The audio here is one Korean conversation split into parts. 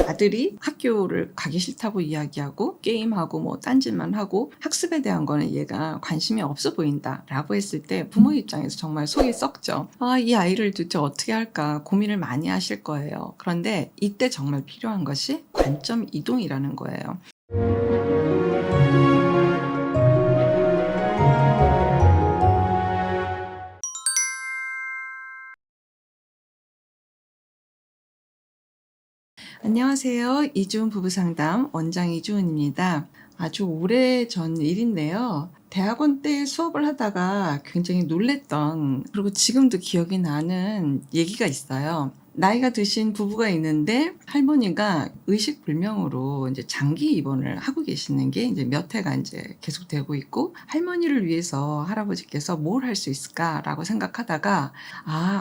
아들이 학교를 가기 싫다고 이야기하고 게임하고 뭐 딴짓만 하고 학습에 대한 거는 얘가 관심이 없어 보인다 라고 했을 때 부모 입장에서 정말 속이 썩죠. 이 아이를 도대체 어떻게 할까 고민을 많이 하실 거예요. 그런데 이때 정말 필요한 것이 관점 이동이라는 거예요. 안녕하세요. 이주은 부부상담 원장 이주은입니다. 아주 오래전 일인데요. 대학원 때 수업을 하다가 굉장히 놀랬던, 그리고 지금도 기억이 나는 얘기가 있어요. 나이가 드신 부부가 있는데 할머니가 의식불명으로 이제 장기 입원을 하고 계시는 게 이제 몇 해가 이제 계속 되고 있고, 할머니를 위해서 할아버지께서 뭘 할 수 있을까라고 생각하다가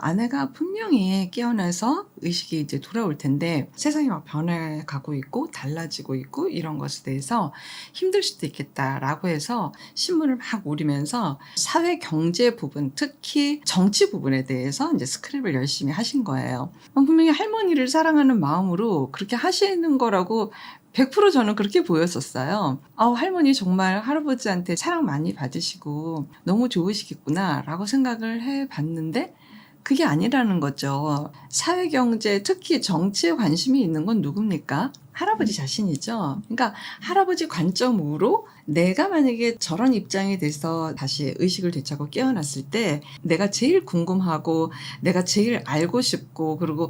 아내가 분명히 깨어나서 의식이 이제 돌아올 텐데 세상이 막 변해가고 있고 달라지고 있고 이런 것에 대해서 힘들 수도 있겠다라고 해서 신문을 막 오리면서 사회 경제 부분, 특히 정치 부분에 대해서 이제 스크랩을 열심히 하신 거예요. 분명히 할머니를 사랑하는 마음으로 그렇게 하시는 거라고 100% 저는 그렇게 보였었어요. 할머니 정말 할아버지한테 사랑 많이 받으시고 너무 좋으시겠구나 라고 생각을 해봤는데 그게 아니라는 거죠. 사회경제, 특히 정치에 관심이 있는 건 누굽니까? 할아버지 자신이죠. 그러니까 할아버지 관점으로 내가 만약에 저런 입장이 돼서 다시 의식을 되찾고 깨어났을 때 내가 제일 궁금하고 내가 제일 알고 싶고, 그리고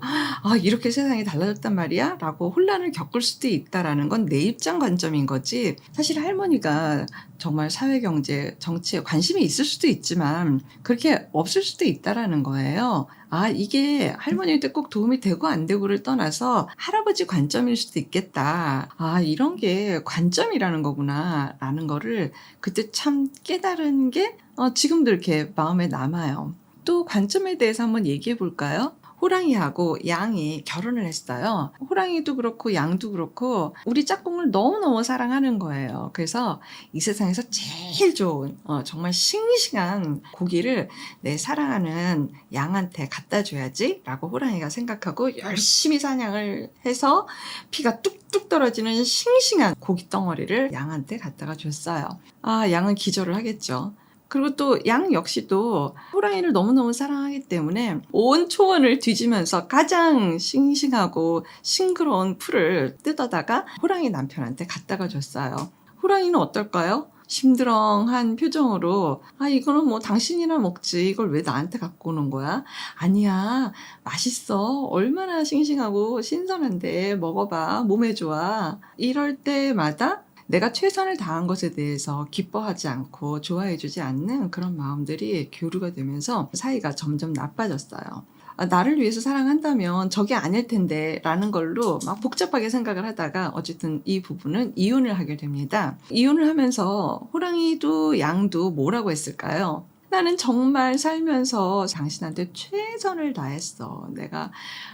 이렇게 세상이 달라졌단 말이야? 라고 혼란을 겪을 수도 있다라는 건 내 입장 관점인 거지, 사실 할머니가 정말 사회경제, 정치에 관심이 있을 수도 있지만 그렇게 없을 수도 있다라는 거예요. 이게 할머니한테 꼭 도움이 되고 안 되고를 떠나서 할아버지 관점일 수도 있겠다. 이런 게 관점이라는 거구나 라는 거를 그때 참 깨달은 게 지금도 이렇게 마음에 남아요. 또 관점에 대해서 한번 얘기해 볼까요? 호랑이하고 양이 결혼을 했어요. 호랑이도 그렇고 양도 그렇고 우리 짝꿍을 너무너무 사랑하는 거예요. 그래서 이 세상에서 제일 좋은 정말 싱싱한 고기를 내 사랑하는 양한테 갖다 줘야지 라고 호랑이가 생각하고 열심히 사냥을 해서 피가 뚝뚝 떨어지는 싱싱한 고기 덩어리를 양한테 갖다가 줬어요. 양은 기절을 하겠죠. 그리고 또 양 역시도 호랑이를 너무너무 사랑하기 때문에 온 초원을 뒤지면서 가장 싱싱하고 싱그러운 풀을 뜯어다가 호랑이 남편한테 갖다가 줬어요. 호랑이는 어떨까요? 심드렁한 표정으로 이거는 뭐 당신이나 먹지, 이걸 왜 나한테 갖고 오는 거야? 아니야, 맛있어, 얼마나 싱싱하고 신선한데, 먹어봐, 몸에 좋아. 이럴 때마다 내가 최선을 다한 것에 대해서 기뻐하지 않고 좋아해주지 않는 그런 마음들이 교류가 되면서 사이가 점점 나빠졌어요. 나를 위해서 사랑한다면 저게 아닐 텐데 라는 걸로 막 복잡하게 생각을 하다가 어쨌든 이 부부는 이혼을 하게 됩니다. 이혼을 하면서 호랑이도 양도 뭐라고 했을까요? 나는 정말 살면서 당신한테 최선을 다했어. 내가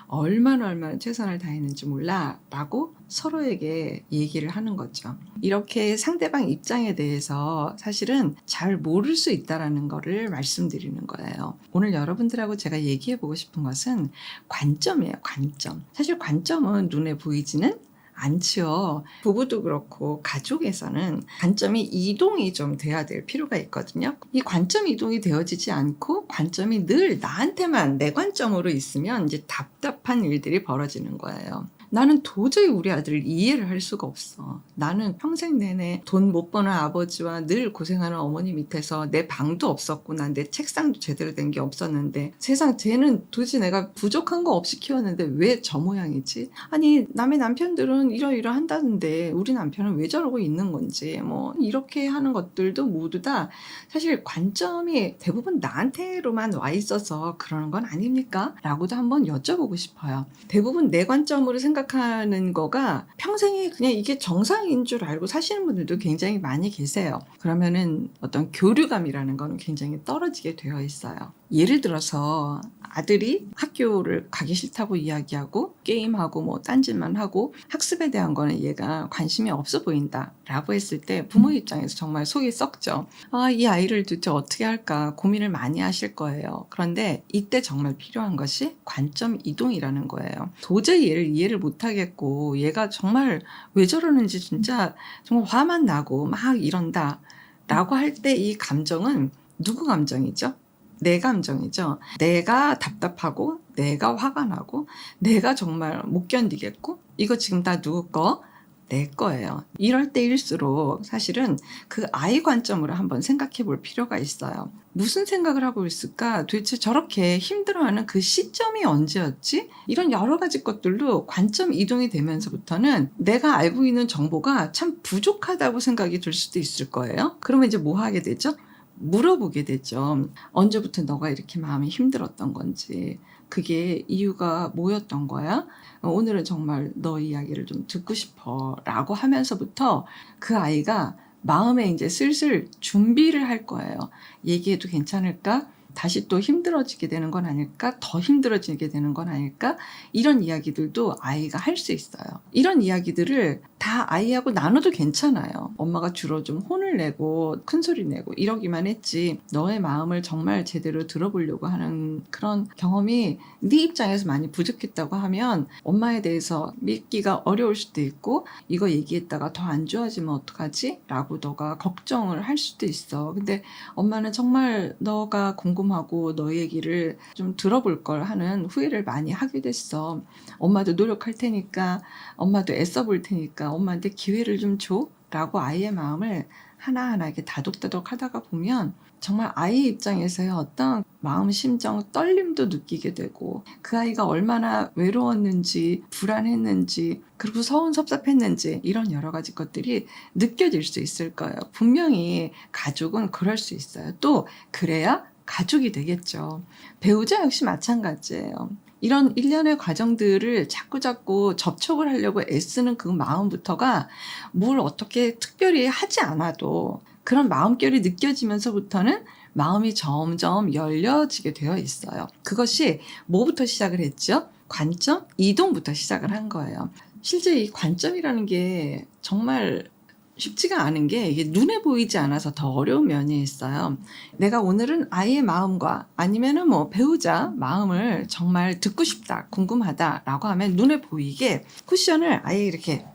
얼마나 최선을 다했는지 몰라 라고 서로에게 얘기를 하는 거죠. 이렇게 상대방 입장에 대해서 사실은 잘 모를 수 있다는 거를 말씀드리는 거예요. 오늘 여러분들하고 제가 얘기해 보고 싶은 것은 관점이에요. 관점. 사실 관점은 눈에 보이지는 않지요. 부부도 그렇고 가족에서는 관점이 이동이 좀 돼야 될 필요가 있거든요. 이 관점 이동이 되어지지 않고 관점이 늘 나한테만 내 관점으로 있으면 이제 답답한 일들이 벌어지는 거예요. 나는 도저히 우리 아들을 이해를 할 수가 없어. 나는 평생 내내 돈 못 버는 아버지와 늘 고생하는 어머니 밑에서 내 방도 없었고 난 내 책상도 제대로 된 게 없었는데 세상 쟤는 도대체 내가 부족한 거 없이 키웠는데 왜 저 모양이지? 아니 남의 남편들은 이러한다는데 우리 남편은 왜 저러고 있는 건지, 뭐 이렇게 하는 것들도 모두 다 사실 관점이 대부분 나한테로만 와 있어서 그러는 건 아닙니까? 라고도 한번 여쭤보고 싶어요. 대부분 내 관점으로 생각하는 거가 평생에 그냥 이게 정상인 줄 알고 사시는 분들도 굉장히 많이 계세요. 그러면은 어떤 교류감이라는 거는 굉장히 떨어지게 되어 있어요. 예를 들어서 아들이 학교를 가기 싫다고 이야기하고 게임하고 뭐 딴짓만 하고 학습에 대한 거는 얘가 관심이 없어 보인다 라고 했을 때 부모 입장에서 정말 속이 썩죠. 이 아이를 도대체 어떻게 할까 고민을 많이 하실 거예요. 그런데 이때 정말 필요한 것이 관점 이동이라는 거예요. 도저히 얘를 이해를 못하겠고 얘가 정말 왜 저러는지 진짜 정말 화만 나고 막 이런다 라고 할 때 이 감정은 누구 감정이죠? 내 감정이죠. 내가 답답하고 내가 화가 나고 내가 정말 못 견디겠고 이거 지금 다 누구 거? 내 거예요. 이럴 때일수록 사실은 그 아이 관점으로 한번 생각해 볼 필요가 있어요. 무슨 생각을 하고 있을까? 도대체 저렇게 힘들어하는 그 시점이 언제였지? 이런 여러 가지 것들로 관점 이동이 되면서부터는 내가 알고 있는 정보가 참 부족하다고 생각이 들 수도 있을 거예요. 그러면 이제 뭐 하게 되죠? 물어보게 되죠. 언제부터 너가 이렇게 마음이 힘들었던 건지, 그게 이유가 뭐였던 거야? 오늘은 정말 너 이야기를 좀 듣고 싶어 라고 하면서부터 그 아이가 마음에 이제 슬슬 준비를 할 거예요. 얘기해도 괜찮을까? 다시 또 힘들어지게 되는 건 아닐까? 더 힘들어지게 되는 건 아닐까? 이런 이야기들도 아이가 할 수 있어요. 이런 이야기들을 다 아이하고 나눠도 괜찮아요. 엄마가 주로 좀 혼을 내고 큰소리 내고 이러기만 했지 너의 마음을 정말 제대로 들어보려고 하는 그런 경험이 네 입장에서 많이 부족했다고 하면 엄마에 대해서 믿기가 어려울 수도 있고 이거 얘기했다가 더 안 좋아지면 어떡하지? 라고 너가 걱정을 할 수도 있어. 근데 엄마는 정말 너가 궁금하고 너 얘기를 좀 들어볼 걸 하는 후회를 많이 하게 됐어. 엄마도 노력할 테니까 엄마도 애써 볼 테니까 엄마한테 기회를 좀 줘 라고 아이의 마음을 하나하나 이렇게 다독다독 하다가 보면 정말 아이 입장에서의 어떤 마음 심정 떨림도 느끼게 되고 그 아이가 얼마나 외로웠는지 불안했는지 그리고 서운 섭섭했는지 이런 여러 가지 것들이 느껴질 수 있을 거예요. 분명히 가족은 그럴 수 있어요. 또 그래야 가족이 되겠죠. 배우자 역시 마찬가지예요. 이런 일련의 과정들을 자꾸자꾸 접촉을 하려고 애쓰는 그 마음부터가 뭘 어떻게 특별히 하지 않아도 그런 마음결이 느껴지면서부터는 마음이 점점 열려지게 되어 있어요. 그것이 뭐부터 시작을 했죠? 관점? 이동부터 시작을 한 거예요. 실제 이 관점이라는 게 정말 쉽지가 않은 게 이게 눈에 보이지 않아서 더 어려운 면이 있어요. 내가 오늘은 아이의 마음과 아니면은 뭐 배우자 마음을 정말 듣고 싶다, 궁금하다라고 하면 눈에 보이게 쿠션을 아예 이렇게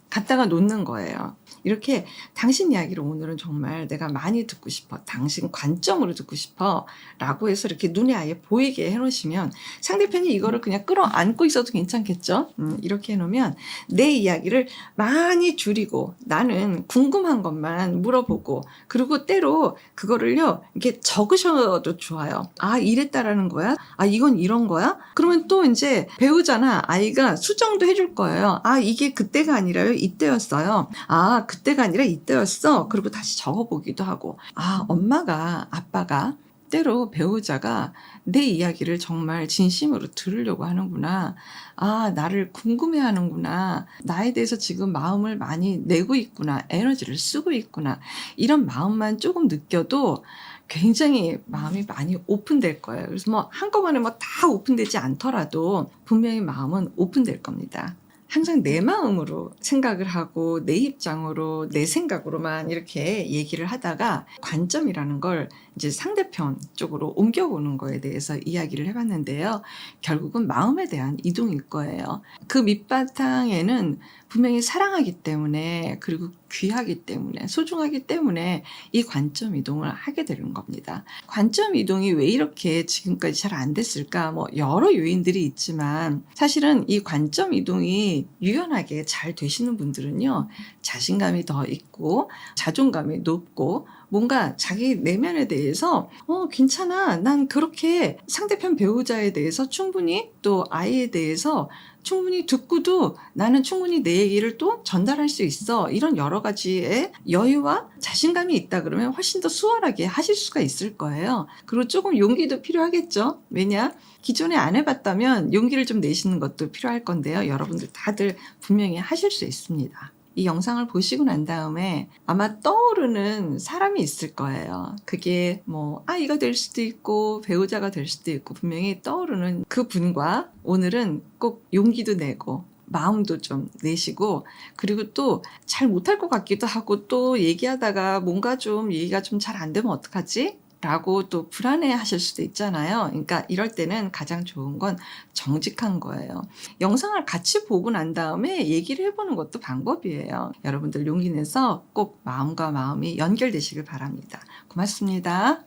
갖다가 놓는 거예요. 이렇게 당신 이야기를 오늘은 정말 내가 많이 듣고 싶어. 당신 관점으로 듣고 싶어. 라고 해서 이렇게 눈에 아예 보이게 해놓으시면 상대편이 이거를 그냥 끌어안고 있어도 괜찮겠죠? 이렇게 해놓으면 내 이야기를 많이 줄이고 나는 궁금한 것만 물어보고 그리고 때로 그거를요 이렇게 적으셔도 좋아요. 아 이랬다라는 거야? 아 이건 이런 거야? 그러면 또 이제 배우자나 아이가 수정도 해줄 거예요. 아 이게 그때가 아니라요 이때였어요. 아 그때가 아니라 이때였어. 그리고 다시 적어보기도 하고 아 엄마가 아빠가 때로 배우자가 내 이야기를 정말 진심으로 들으려고 하는구나. 아 나를 궁금해하는구나. 나에 대해서 지금 마음을 많이 내고 있구나. 에너지를 쓰고 있구나. 이런 마음만 조금 느껴도 굉장히 마음이 많이 오픈될 거예요. 그래서 뭐 한꺼번에 뭐 다 오픈되지 않더라도 분명히 마음은 오픈될 겁니다. 항상 내 마음으로 생각을 하고 내 입장으로 내 생각으로만 이렇게 얘기를 하다가 관점이라는 걸 이제 상대편 쪽으로 옮겨보는 거에 대해서 이야기를 해봤는데요. 결국은 마음에 대한 이동일 거예요. 그 밑바탕에는 분명히 사랑하기 때문에 그리고 귀하기 때문에 소중하기 때문에 이 관점 이동을 하게 되는 겁니다. 관점 이동이 왜 이렇게 지금까지 잘 안 됐을까? 뭐 여러 요인들이 있지만 사실은 이 관점 이동이 유연하게 잘 되시는 분들은요. 자신감이 더 있고 자존감이 높고 뭔가 자기 내면에 대해서 괜찮아. 난 그렇게 상대편 배우자에 대해서 충분히 또 아이에 대해서 충분히 듣고도 나는 충분히 내 얘기를 또 전달할 수 있어. 이런 여러 가지의 여유와 자신감이 있다 그러면 훨씬 더 수월하게 하실 수가 있을 거예요. 그리고 조금 용기도 필요하겠죠. 왜냐? 기존에 안 해봤다면 용기를 좀 내시는 것도 필요할 건데요. 여러분들 다들 분명히 하실 수 있습니다. 이 영상을 보시고 난 다음에 아마 떠오르는 사람이 있을 거예요. 그게 뭐 아이가 될 수도 있고 배우자가 될 수도 있고 분명히 떠오르는 그 분과 오늘은 꼭 용기도 내고 마음도 좀 내시고 그리고 또 잘 못할 것 같기도 하고 또 얘기하다가 뭔가 좀 얘기가 좀 잘 안 되면 어떡하지? 라고 또 불안해 하실 수도 있잖아요. 그러니까 이럴 때는 가장 좋은 건 정직한 거예요. 영상을 같이 보고 난 다음에 얘기를 해보는 것도 방법이에요. 여러분들 용기 내서 꼭 마음과 마음이 연결되시길 바랍니다. 고맙습니다.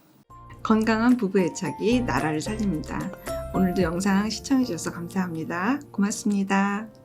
건강한 부부 애착이 나라를 살립니다. 오늘도 영상 시청해 주셔서 감사합니다. 고맙습니다.